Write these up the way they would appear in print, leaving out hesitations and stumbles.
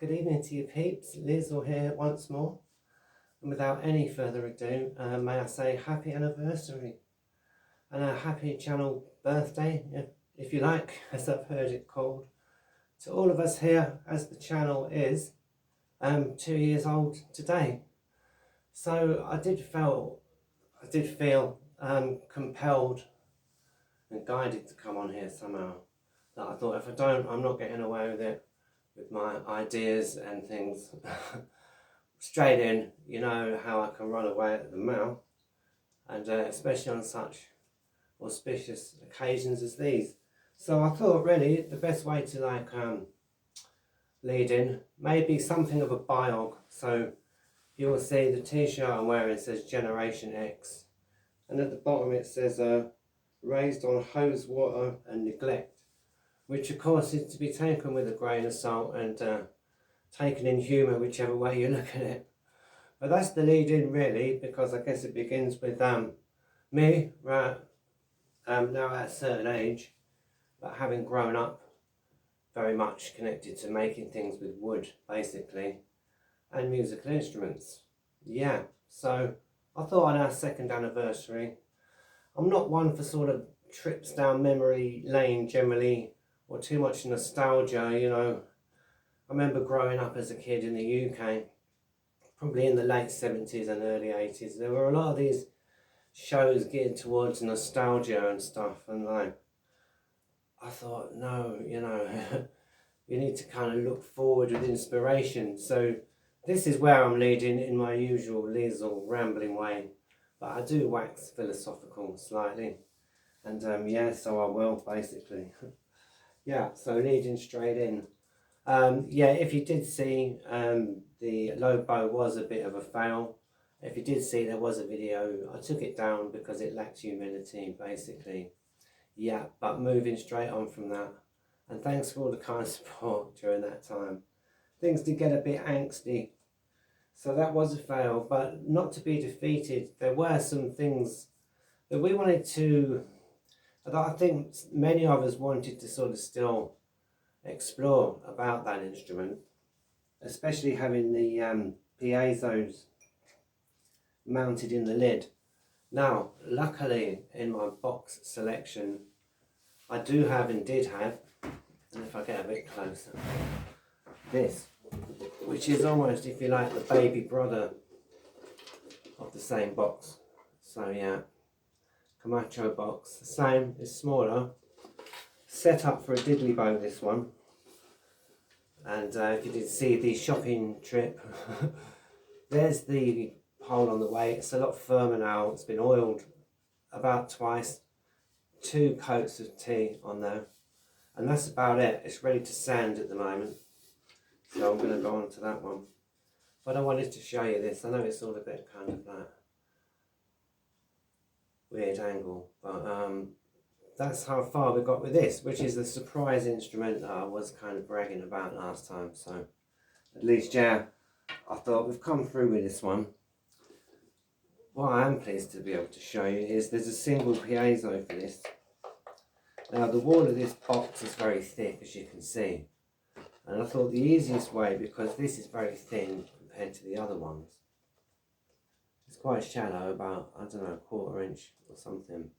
Good evening to you peeps, Lizzle here once more. And without any further ado, may I say happy anniversary and a happy channel birthday, if you like, as I've heard it called, to all of us here, as the channel is 2 years old today. So I did feel compelled and guided to come on here somehow. That I thought, if I don't, I'm not getting away with it, with my ideas and things. Straight in, you know how I can run away at the mouth, and especially on such auspicious occasions as these. So I thought really the best way to lead in maybe something of a biog. So you will see the t-shirt I'm wearing says Generation X, and at the bottom it says raised on hose water and neglect, which of course is to be taken with a grain of salt and taken in humour, whichever way you look at it. But that's the lead in really, because I guess it begins with me, right, now at a certain age, but having grown up very much connected to making things with wood, basically, and musical instruments. Yeah, so I thought on our second anniversary, I'm not one for sort of trips down memory lane generally, or too much nostalgia, you know. I remember growing up as a kid in the UK, probably in the late 70s and early 80s, there were a lot of these shows geared towards nostalgia and stuff, and I thought, no, you know, you need to kind of look forward with inspiration. So this is where I'm leading in my usual Lizzle rambling way, but I do wax philosophical slightly, and yeah, so I will basically. Yeah, so leading straight in. Yeah, if you did see, the low bow was a bit of a fail. If you did see, there was a video. I took it down because it lacked humility, basically. Yeah, but moving straight on from that. And thanks for all the kind support during that time. Things did get a bit angsty. So that was a fail, but not to be defeated. There were some things that we wanted to, that I think many of us wanted to sort of still explore about that instrument, especially having the piezos mounted in the lid. Now, luckily in my box selection, I do have and did have, and if I get a bit closer, this, which is almost, if you like, the baby brother of the same box. So yeah, Camacho box, the same, is smaller, set up for a diddly bow, this one. And if you did see the shopping trip, there's the hole on the way. It's a lot firmer now. It's been oiled about twice, 2 coats of tea on there, and that's about it. It's ready to sand at the moment, so I'm going to go on to that one. But I wanted to show you this. I know it's all a bit kind of like weird angle, but that's how far we got with this, which is the surprise instrument that I was kind of bragging about last time. So at least, yeah, I thought we've come through with this one. What I am pleased to be able to show you is there's a single piezo for this. Now the wall of this box is very thick, as you can see, and I thought the easiest way, because this is very thin compared to the other ones, it's quite shallow, about, I don't know, a 1/4 inch or something,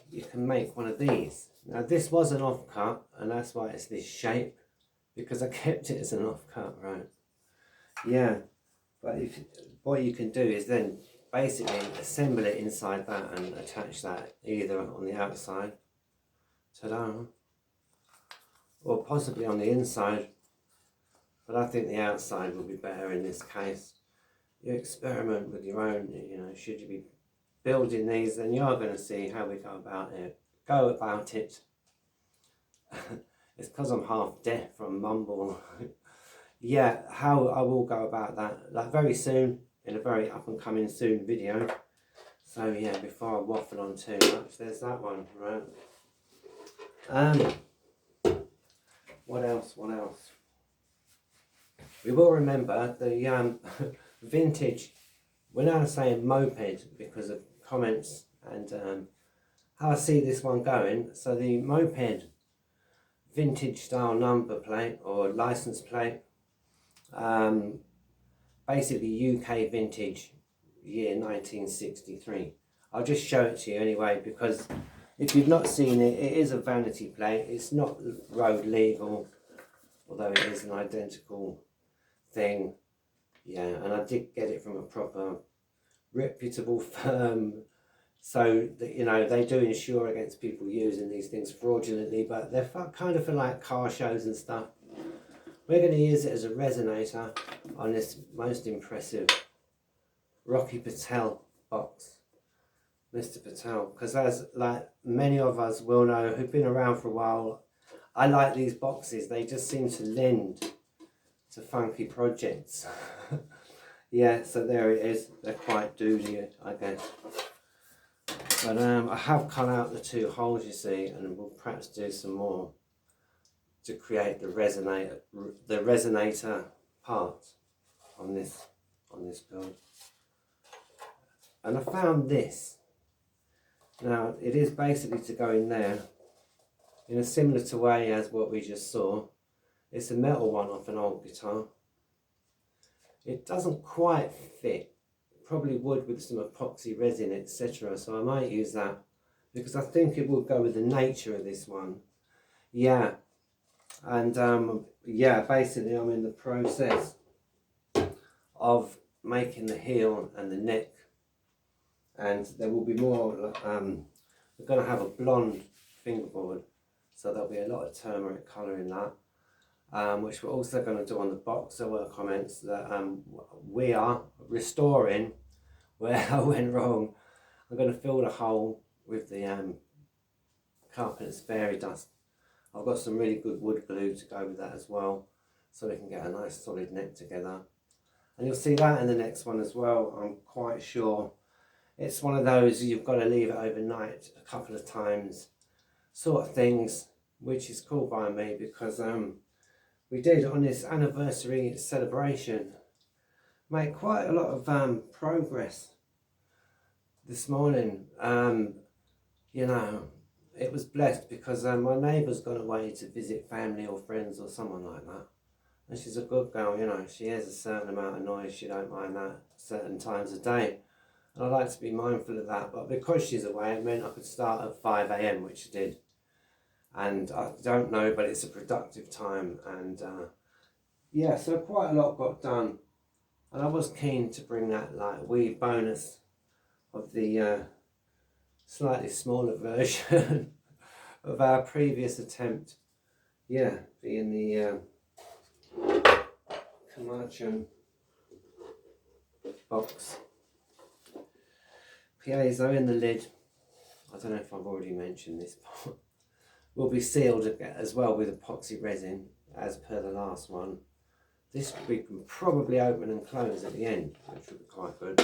you can make one of these. Now this was an offcut, and that's why it's this shape, because I kept it as an offcut, right? Yeah, but what you can do is then basically assemble it inside that and attach that either on the outside, ta-da, or possibly on the inside, but I think the outside will be better in this case. You experiment with your own, you know, should you be building these, then you are going to see how we go about it. It's because I'm half deaf from mumble. Yeah, how I will go about that, like very soon, in a very up and coming soon video. So yeah, before I waffle on too much, there's that one, right? What else? We will remember the vintage, we're now saying moped because of comments and how I see this one going. So the moped vintage style number plate or license plate. Basically UK vintage, year 1963. I'll just show it to you anyway, because if you've not seen it, it is a vanity plate. It's not road legal, although it is an identical thing. Yeah, and I did get it from a proper reputable firm, so that, you know, they do insure against people using these things fraudulently, but they're kind of for like car shows and stuff. We're going to use it as a resonator on this most impressive Rocky Patel box. Mr. Patel, because as like many of us will know who've been around for a while, I like these boxes. They just seem to lend to funky projects. Yeah, so there it is. They're quite doody, I guess. But I have cut out the 2 holes, you see, and we'll perhaps do some more to create the resonator part on this build. And I found this. Now it is basically to go in there in a similar to way as what we just saw. It's a metal one off an old guitar. It doesn't quite fit. Probably would with some epoxy resin, etc. So I might use that because I think it will go with the nature of this one. Yeah, and yeah, basically I'm in the process of making the heel and the neck, and there will be more. We're going to have a blonde fingerboard, so there'll be a lot of turmeric colour in that. Which we're also going to do on the box. There were comments that we are restoring where I went wrong. I'm going to fill the hole with the Carpenter's Fairy Dust. I've got some really good wood glue to go with that as well, so we can get a nice solid neck together. And you'll see that in the next one as well, I'm quite sure. It's one of those you've got to leave it overnight a couple of times sort of things, which is cool by me because we did on this anniversary celebration make quite a lot of progress this morning. You know, it was blessed because my neighbour's gone away to visit family or friends or someone like that, and she's a good girl, you know. She has a certain amount of noise, she don't mind that certain times a day, and I like to be mindful of that. But because she's away, it meant I could start at 5 AM, which I did. And I don't know, but it's a productive time, and yeah, so quite a lot got done. And I was keen to bring that like wee bonus of the slightly smaller version of our previous attempt. Yeah, being the Camacho box. Piezo in the lid. I don't know if I've already mentioned this part. Will be sealed as well with epoxy resin, as per the last one. This we can probably open and close at the end, which would be quite good.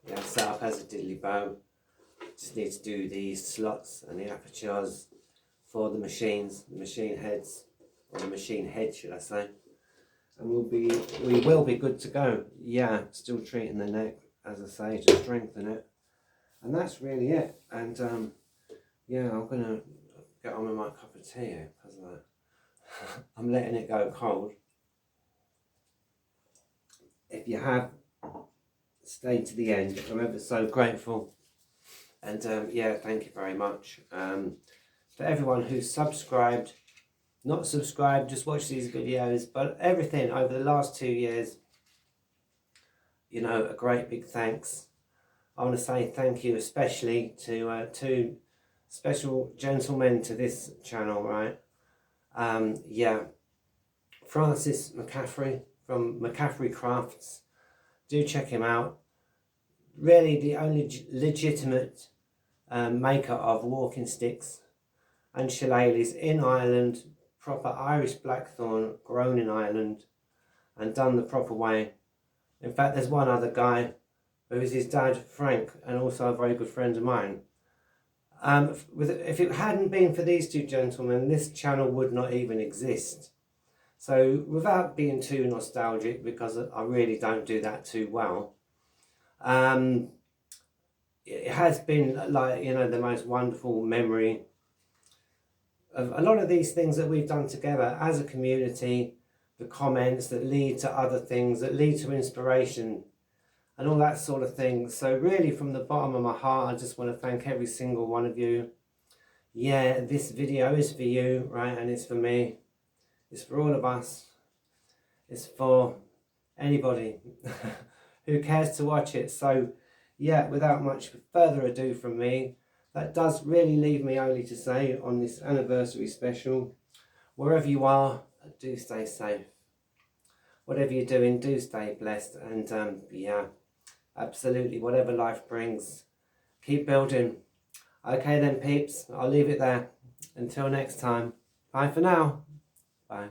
Yeah, set up as a diddly bow. Just need to do the slots and the apertures for the machines, the machine heads, or the machine head, should I say. And we will be good to go. Yeah, still treating the neck, as I say, to strengthen it. And that's really it. And yeah, I'm gonna get on with my cup of tea because I'm letting it go cold. If you have stayed to the end, I'm ever so grateful. And yeah, thank you very much. For everyone who's subscribed, not subscribed, just watch these videos, but everything over the last 2 years, you know, a great big thanks. I want to say thank you especially to 2 special gentlemen to this channel, right? Yeah, Francis McCaffrey from McCaffrey Crafts. Do check him out. Really the only legitimate maker of walking sticks and shillelaghs in Ireland, proper Irish blackthorn grown in Ireland and done the proper way. In fact, there's one other guy who is his dad, Frank, and also a very good friend of mine. If it hadn't been for these 2 gentlemen, this channel would not even exist. So without being too nostalgic, because I really don't do that too well, it has been like, you know, the most wonderful memory a lot of these things that we've done together as a community, the comments that lead to other things, that lead to inspiration and all that sort of thing. So really from the bottom of my heart, I just want to thank every single one of you. Yeah, this video is for you, right? And it's for me. It's for all of us. It's for anybody who cares to watch it. So yeah, without much further ado from me, that does really leave me only to say on this anniversary special, wherever you are, do stay safe. Whatever you're doing, do stay blessed. And yeah, absolutely, whatever life brings, keep building. Okay then peeps, I'll leave it there. Until next time, bye for now. Bye.